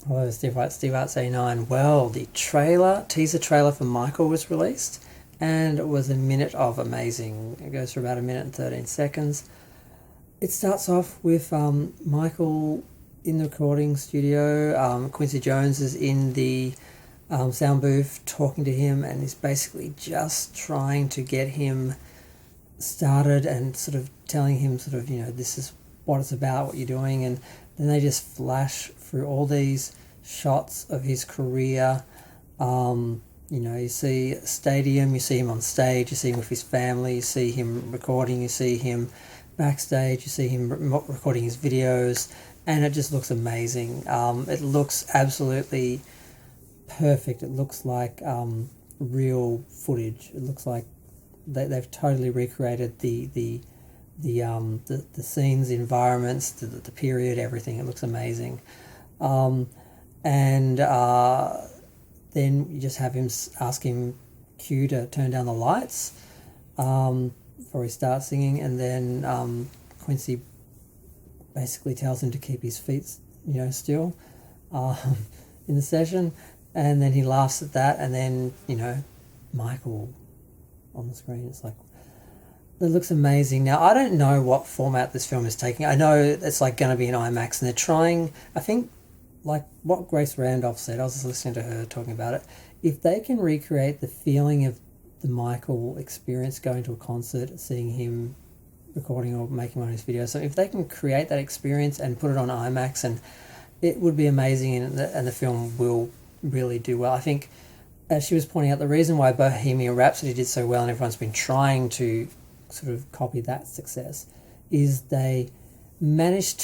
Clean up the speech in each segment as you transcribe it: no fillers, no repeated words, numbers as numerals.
Hello, Steve White, Steve Arts 89. Well, the teaser trailer for Michael was released, and it was a minute of amazing. It goes for about a minute and 13 seconds. It starts off with Michael in the recording studio. Quincy Jones is in the sound booth talking to him, and he's basically just trying to get him started and sort of telling him this is what it's about, what you're doing. And then they just flash through all these shots of his career. You see a stadium, you see him on stage, you see him with his family, you see him recording, you see him backstage, you see him recording his videos, and it just looks amazing. It looks absolutely perfect. It looks like real footage. It looks like they've totally recreated the scenes, the environments, the period, everything. It looks amazing. And then you just have him ask him Q to turn down the lights before he starts singing, and then Quincy basically tells him to keep his feet, still in the session, and then he laughs at that, and then Michael on the screen. It's like, it looks amazing. Now, I don't know what format this film is taking. I know it's like going to be an IMAX, and they're trying, I think, like what Grace Randolph said, I was just listening to her talking about it, if they can recreate the feeling of the Michael experience going to a concert, seeing him recording or making one of his videos, so if they can create that experience and put it on IMAX, and it would be amazing, and the film will really do well. I think, as she was pointing out, the reason why Bohemian Rhapsody did so well and everyone's been trying to sort of copy that success is they managed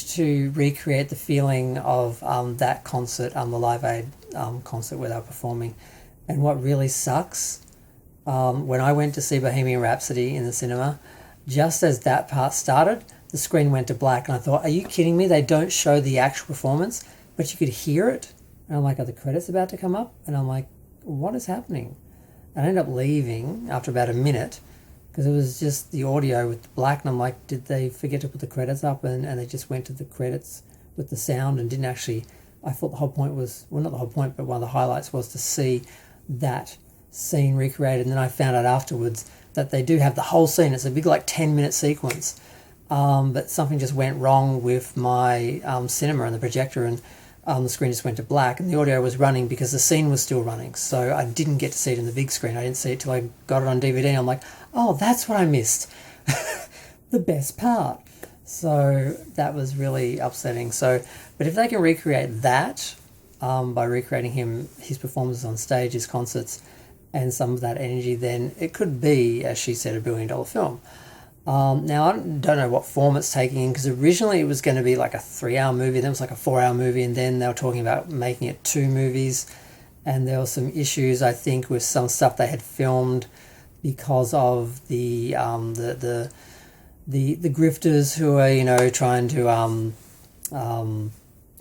to recreate the feeling of that concert, the Live Aid concert where they were performing. And what really sucks, when I went to see Bohemian Rhapsody in the cinema, just as that part started, the screen went to black, and I thought, are you kidding me? They don't show the actual performance, but you could hear it. And I'm like, are the credits about to come up? And I'm like, what is happening? And I ended up leaving after about a minute because it was just the audio with black, and I'm like, did they forget to put the credits up, and they just went to the credits with the sound and didn't actually, I thought the whole point was, well, not the whole point, but one of the highlights was to see that scene recreated. And then I found out afterwards that they do have the whole scene. It's a big 10-minute sequence, but something just went wrong with my cinema and the projector, and the screen just went to black, and the audio was running because the scene was still running. So I didn't get to see it in the big screen. I didn't see it till I got it on DVD, and I'm like, oh, that's what I missed. The best part. So that was really upsetting. So, but if they can recreate that by recreating his performances on stage, his concerts, and some of that energy, then it could be, as she said, $1 billion film. Now, I don't know what form it's taking in, because originally it was going to be like a 3-hour movie, then it was like a 4-hour movie, and then they were talking about making it 2 movies, and there were some issues, I think, with some stuff they had filmed because of the grifters who are, trying to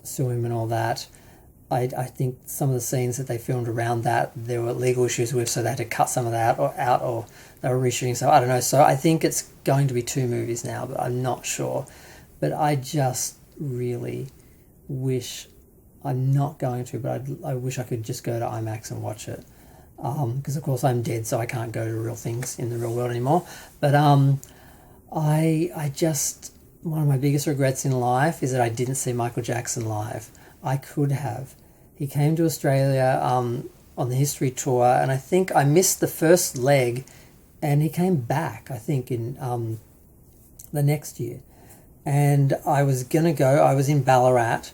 sue him and all that. I think some of the scenes that they filmed around that, there were legal issues with, so they had to cut some of that out, or they were reshooting. So I don't know. So I think it's going to be 2 movies now, but I'm not sure. But I just really wish, I'm not going to, but I wish I could just go to IMAX and watch it. Because of course I'm dead, so I can't go to real things in the real world anymore. But I just, one of my biggest regrets in life is that I didn't see Michael Jackson live. I could have. He came to Australia on the History Tour, and I think I missed the first leg, and he came back, I think, in the next year. And I was going to go, I was in Ballarat,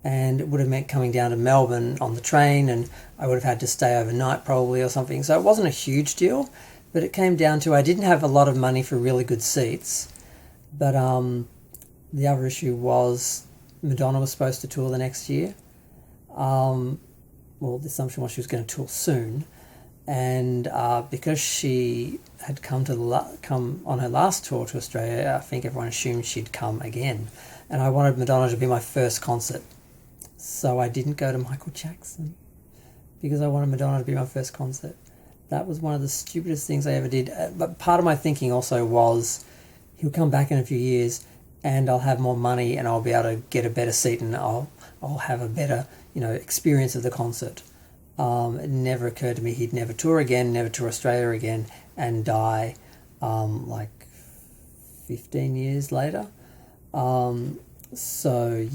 and it would have meant coming down to Melbourne on the train, and I would have had to stay overnight probably or something. So it wasn't a huge deal, but it came down to I didn't have a lot of money for really good seats. But the other issue was Madonna was supposed to tour the next year. The assumption was she was going to tour soon, and because she had come on her last tour to Australia, I think everyone assumed she'd come again, and I wanted Madonna to be my first concert, so I didn't go to Michael Jackson because I wanted Madonna to be my first concert. That was one of the stupidest things I ever did. But part of my thinking also was he'll come back in a few years, and I'll have more money, and I'll be able to get a better seat, and I'll have a better, experience of the concert. It never occurred to me he'd never tour again, never tour Australia again, and die like 15 years later. So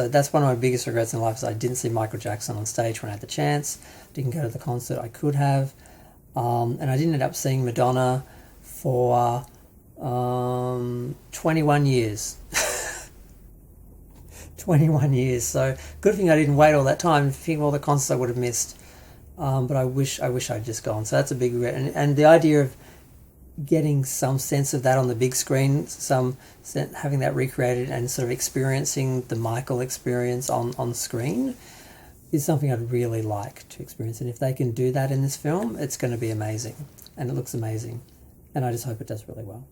that's one of my biggest regrets in life, is I didn't see Michael Jackson on stage when I had the chance. Didn't go to the concert I could have. And I didn't end up seeing Madonna for 21 years. 21 years. So good thing I didn't wait all that time. Think of all the concerts I would have missed. But I wish I'd just gone. So that's a big regret. And the idea of getting some sense of that on the big screen, having that recreated and sort of experiencing the Michael experience on screen, is something I'd really like to experience. And if they can do that in this film, it's going to be amazing. And it looks amazing. And I just hope it does really well.